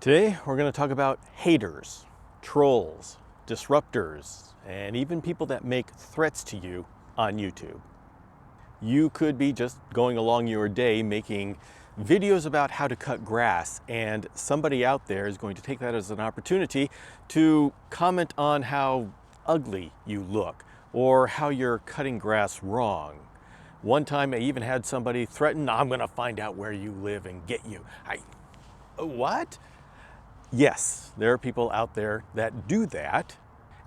Today, we're going to talk about haters, trolls, disruptors, and even people that make threats to you on YouTube. You could be just going along your day making videos about how to cut grass, and somebody out there is going to take that as an opportunity to comment on how ugly you look or how you're cutting grass wrong. One time I even had somebody threaten, "I'm going to find out where you live and get you." What? Yes, there are people out there that do that,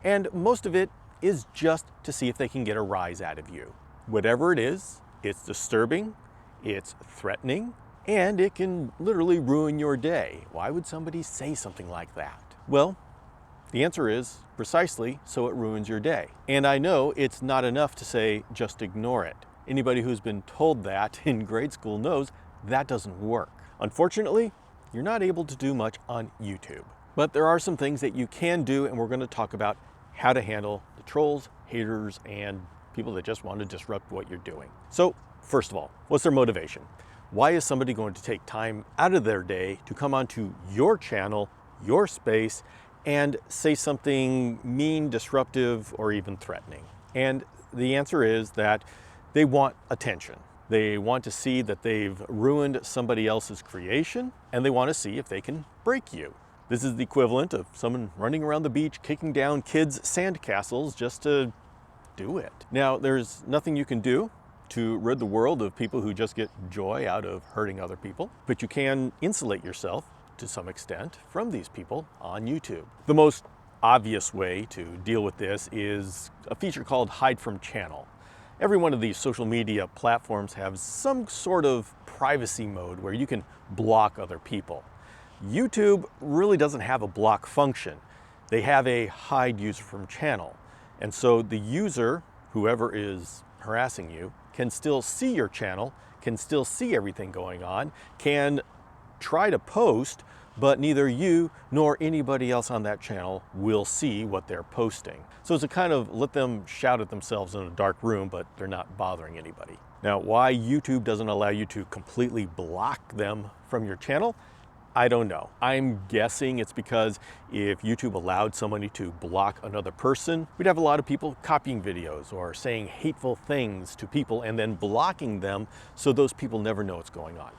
and most of it is just to see if they can get a rise out of you. Whatever it is, it's disturbing, it's threatening, and it can literally ruin your day. Why would somebody say something like that? Well, the answer is precisely so it ruins your day. And I know it's not enough to say just ignore it. Anybody who's been told that in grade school knows that doesn't work. Unfortunately, you're not able to do much on YouTube. But there are some things that you can do, and we're going to talk about how to handle the trolls, haters, and people that just want to disrupt what you're doing. So, first of all, what's their motivation? Why is somebody going to take time out of their day to come onto your channel, your space, and say something mean, disruptive, or even threatening? And the answer is that they want attention. They want to see that they've ruined somebody else's creation, and they want to see if they can break you. This is the equivalent of someone running around the beach, kicking down kids' sandcastles just to do it. Now, there's nothing you can do to rid the world of people who just get joy out of hurting other people, but you can insulate yourself to some extent from these people on YouTube. The most obvious way to deal with this is a feature called Hide from Channel. Every one of these social media platforms has some sort of privacy mode where you can block other people. YouTube really doesn't have a block function. They have a hide user from channel. And so the user, whoever is harassing you, can still see your channel, can still see everything going on, can try to post, but neither you nor anybody else on that channel will see what they're posting. So it's a kind of let them shout at themselves in a dark room, but they're not bothering anybody. Now, why YouTube doesn't allow you to completely block them from your channel, I don't know. I'm guessing it's because if YouTube allowed somebody to block another person, we'd have a lot of people copying videos or saying hateful things to people and then blocking them so those people never know what's going on.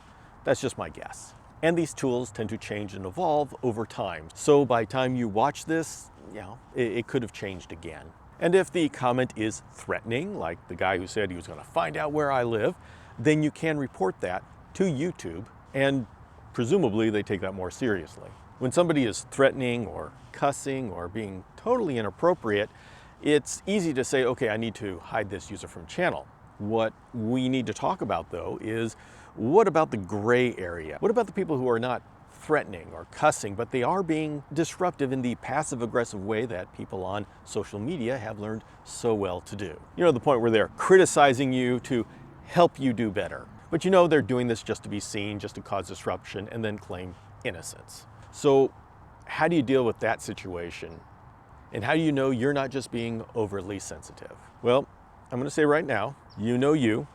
That's just my guess. And these tools tend to change and evolve over time. So by the time you watch this, it could have changed again. And if the comment is threatening, like the guy who said he was going to find out where I live, then you can report that to YouTube, and presumably they take that more seriously. When somebody is threatening or cussing or being totally inappropriate, it's easy to say, okay, I need to hide this user from channel. What we need to talk about, though, is what about the gray area? What about the people who are not threatening or cussing, but they are being disruptive in the passive-aggressive way that people on social media have learned so well to do? You know, the point where they're criticizing you to help you do better. But you know they're doing this just to be seen, just to cause disruption, and then claim innocence. So how do you deal with that situation? And how do you know you're not just being overly sensitive? Well, I'm going to say right now, you know you,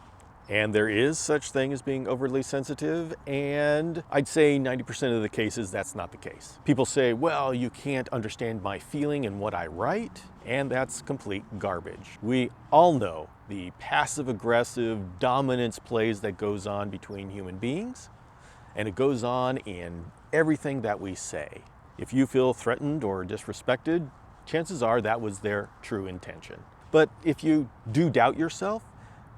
and there is such thing as being overly sensitive, and I'd say 90% of the cases that's not the case. People say, well, you can't understand my feeling and what I write, and that's complete garbage. We all know the passive-aggressive dominance plays that goes on between human beings, and it goes on in everything that we say. If you feel threatened or disrespected, chances are that was their true intention. But if you do doubt yourself,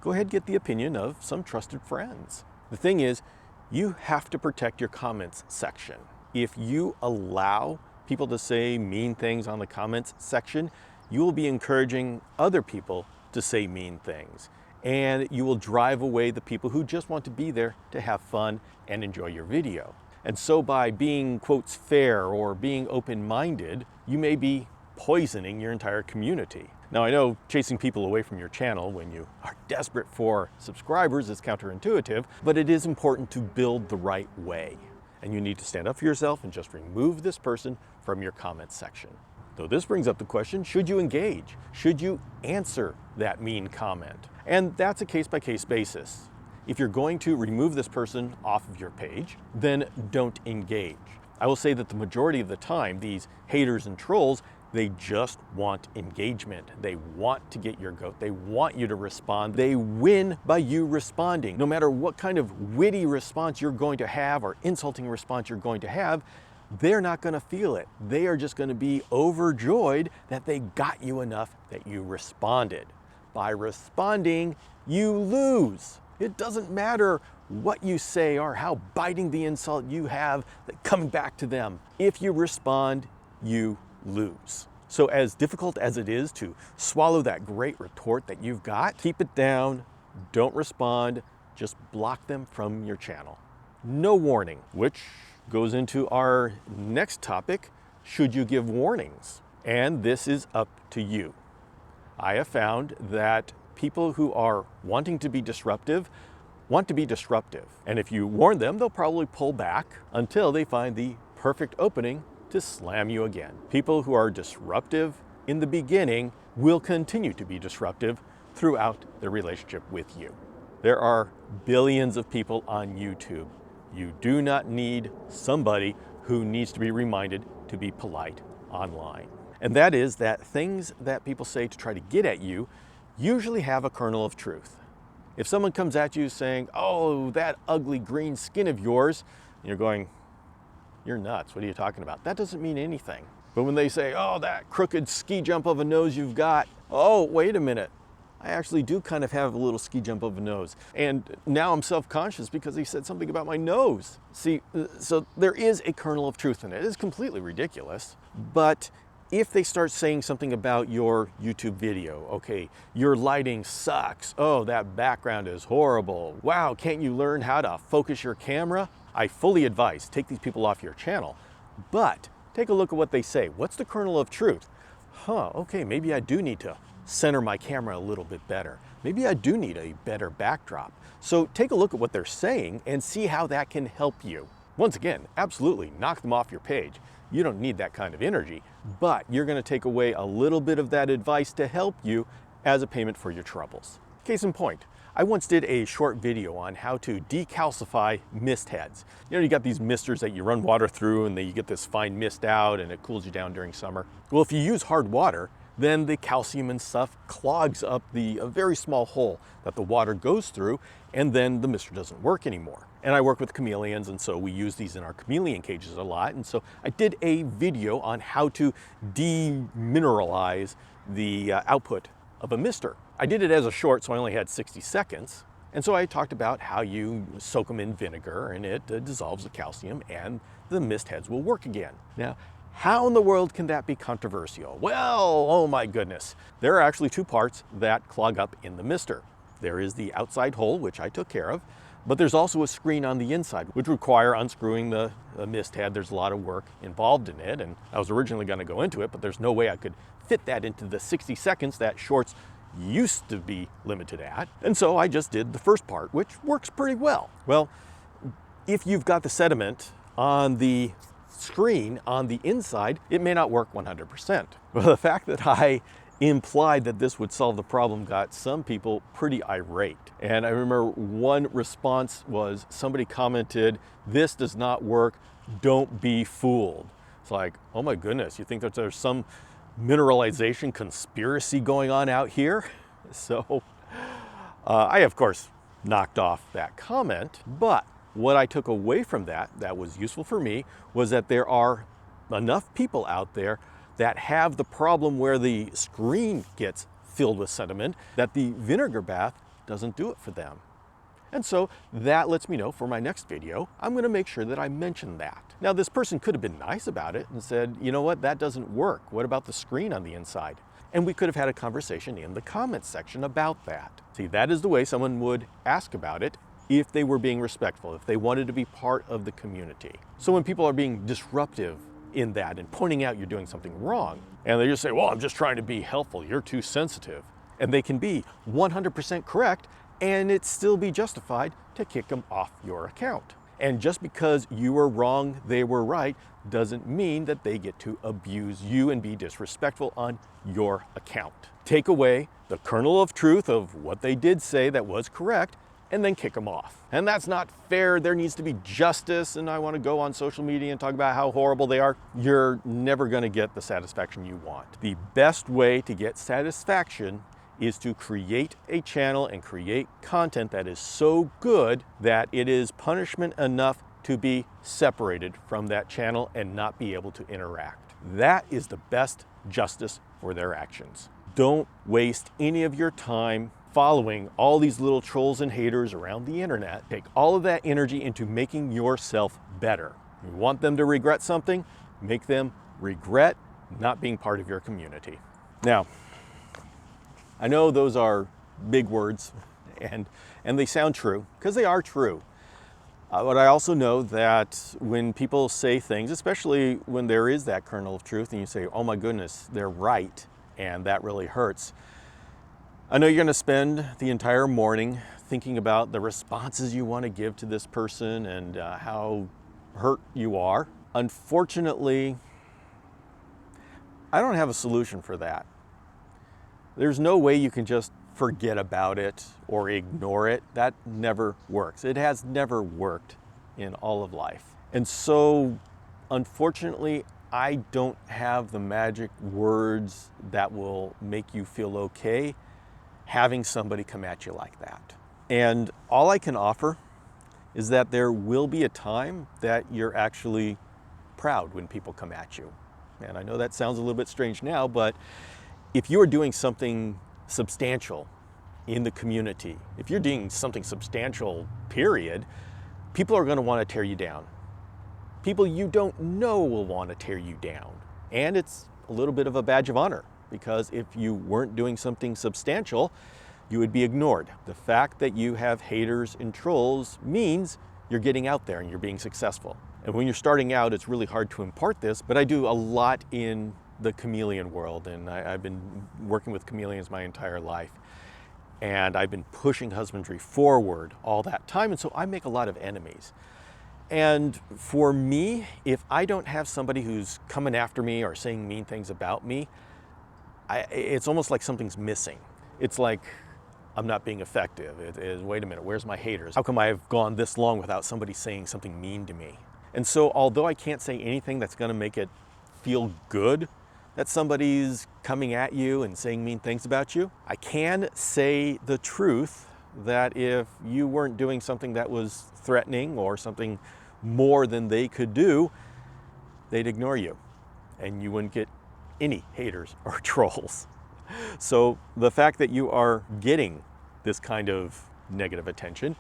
go ahead and get the opinion of some trusted friends. The thing is, you have to protect your comments section. If you allow people to say mean things on the comments section, you will be encouraging other people to say mean things. And you will drive away the people who just want to be there to have fun and enjoy your video. And so by being, quotes, fair or being open-minded, you may be poisoning your entire community. Now, I know chasing people away from your channel when you are desperate for subscribers is counterintuitive, but it is important to build the right way. And you need to stand up for yourself and just remove this person from your comments section. Though this brings up the question, should you engage? Should you answer that mean comment? And that's a case-by-case basis. If you're going to remove this person off of your page, then don't engage. I will say that the majority of the time, these haters and trolls, they just want engagement. They want to get your goat. They want you to respond. They win by you responding. No matter what kind of witty response you're going to have or insulting response you're going to have, they're not going to feel it. They are just going to be overjoyed that they got you enough that you responded. By responding, you lose. It doesn't matter what you say or how biting the insult you have coming back to them. If you respond, you lose. So as difficult as it is to swallow that great retort that you've got, keep it down, don't respond, just block them from your channel. No warning, which goes into our next topic, should you give warnings? And this is up to you. I have found that people who are wanting to be disruptive want to be disruptive. And if you warn them, they'll probably pull back until they find the perfect opening to slam you again. People who are disruptive in the beginning will continue to be disruptive throughout their relationship with you. There are billions of people on YouTube. You do not need somebody who needs to be reminded to be polite online. And that is that things that people say to try to get at you usually have a kernel of truth. If someone comes at you saying, oh, that ugly green skin of yours, and you're going, you're nuts, what are you talking about? That doesn't mean anything. But when they say, oh, that crooked ski jump of a nose you've got, oh, wait a minute. I actually do kind of have a little ski jump of a nose. And now I'm self-conscious because he said something about my nose. See, so there is a kernel of truth in it. It is completely ridiculous. But if they start saying something about your YouTube video, okay, your lighting sucks. Oh, that background is horrible. Wow, can't you learn how to focus your camera? I fully advise, take these people off your channel. But take a look at what they say. What's the kernel of truth? Okay, maybe I do need to center my camera a little bit better. Maybe I do need a better backdrop. So take a look at what they're saying and see how that can help you. Once again, absolutely knock them off your page. You don't need that kind of energy, but you're going to take away a little bit of that advice to help you as a payment for your troubles. Case in point, I once did a short video on how to decalcify mist heads. You know, you got these misters that you run water through and then you get this fine mist out and it cools you down during summer. Well, if you use hard water, then the calcium and stuff clogs up a very small hole that the water goes through, and then the mister doesn't work anymore. And I work with chameleons, and so we use these in our chameleon cages a lot. And so I did a video on how to demineralize the output of a mister. I did it as a short, so I only had 60 seconds. And so I talked about how you soak them in vinegar and it dissolves the calcium and the mist heads will work again. Now, how in the world can that be controversial? Well, oh my goodness. There are actually two parts that clog up in the mister. There is the outside hole, which I took care of, but there's also a screen on the inside, which require unscrewing the mist head. There's a lot of work involved in it, and I was originally going to go into it, but there's no way I could fit that into the 60 seconds that shorts used to be limited at. And so I just did the first part, which works pretty well. Well, if you've got the sediment on the screen on the inside, it may not work 100%. Well, the fact that I implied that this would solve the problem got some people pretty irate. And I remember one response was somebody commented, "This does not work, don't be fooled." It's like, oh my goodness, you think that there's some mineralization conspiracy going on out here? So I, of course, knocked off that comment, but what I took away from that was useful for me, was that there are enough people out there that have the problem where the screen gets filled with sediment, that the vinegar bath doesn't do it for them. And so that lets me know for my next video, I'm going to make sure that I mention that. Now, this person could have been nice about it and said, you know what, that doesn't work. What about the screen on the inside? And we could have had a conversation in the comments section about that. See, that is the way someone would ask about it if they were being respectful, if they wanted to be part of the community. So when people are being disruptive in that and pointing out you're doing something wrong, and they just say, well, I'm just trying to be helpful, you're too sensitive. And they can be 100% correct, and it still be justified to kick them off your account. And just because you were wrong, they were right, doesn't mean that they get to abuse you and be disrespectful on your account. Take away the kernel of truth of what they did say that was correct, and then kick them off. And that's not fair. There needs to be justice, and I want to go on social media and talk about how horrible they are. You're never going to get the satisfaction you want. The best way to get satisfaction is to create a channel and create content that is so good that it is punishment enough to be separated from that channel and not be able to interact. That is the best justice for their actions. Don't waste any of your time following all these little trolls and haters around the internet. Take all of that energy into making yourself better. You want them to regret something? Make them regret not being part of your community. Now, I know those are big words and they sound true, because they are true. But I also know that when people say things, especially when there is that kernel of truth and you say, oh my goodness, they're right, and that really hurts. I know you're going to spend the entire morning thinking about the responses you want to give to this person and how hurt you are. Unfortunately, I don't have a solution for that. There's no way you can just forget about it or ignore it. That never works. It has never worked in all of life. And so, unfortunately, I don't have the magic words that will make you feel okay having somebody come at you like that. And all I can offer is that there will be a time that you're actually proud when people come at you. And I know that sounds a little bit strange now, but if you are doing something substantial in the community, if you're doing something substantial, period, people are going to want to tear you down. People you don't know will want to tear you down. And it's a little bit of a badge of honor, because if you weren't doing something substantial, you would be ignored. The fact that you have haters and trolls means you're getting out there and you're being successful. And when you're starting out, it's really hard to impart this, but I do a lot in the chameleon world, and I've been working with chameleons my entire life. And I've been pushing husbandry forward all that time, and so I make a lot of enemies. And for me, if I don't have somebody who's coming after me or saying mean things about me, it's almost like something's missing. It's like I'm not being effective. It is, wait a minute, where's my haters? How come I've gone this long without somebody saying something mean to me? And so although I can't say anything that's gonna make it feel good that somebody's coming at you and saying mean things about you, I can say the truth that if you weren't doing something that was threatening or something more than they could do, they'd ignore you and you wouldn't get any haters or trolls. So the fact that you are getting this kind of negative attention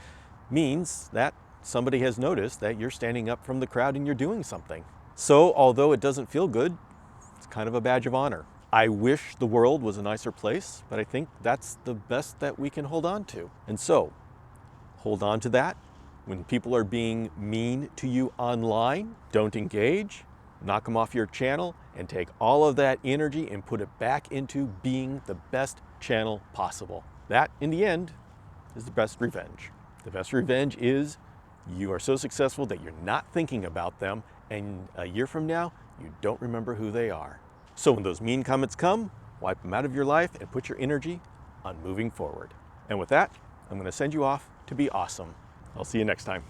means that somebody has noticed that you're standing up from the crowd and you're doing something. So although it doesn't feel good, it's kind of a badge of honor. I wish the world was a nicer place, but I think that's the best that we can hold on to. And so, hold on to that. When people are being mean to you online, don't engage, knock them off your channel, and take all of that energy and put it back into being the best channel possible. That, in the end, is the best revenge. The best revenge is you are so successful that you're not thinking about them, and a year from now, you don't remember who they are. So when those mean comments come, wipe them out of your life and put your energy on moving forward. And with that, I'm going to send you off to be awesome. I'll see you next time.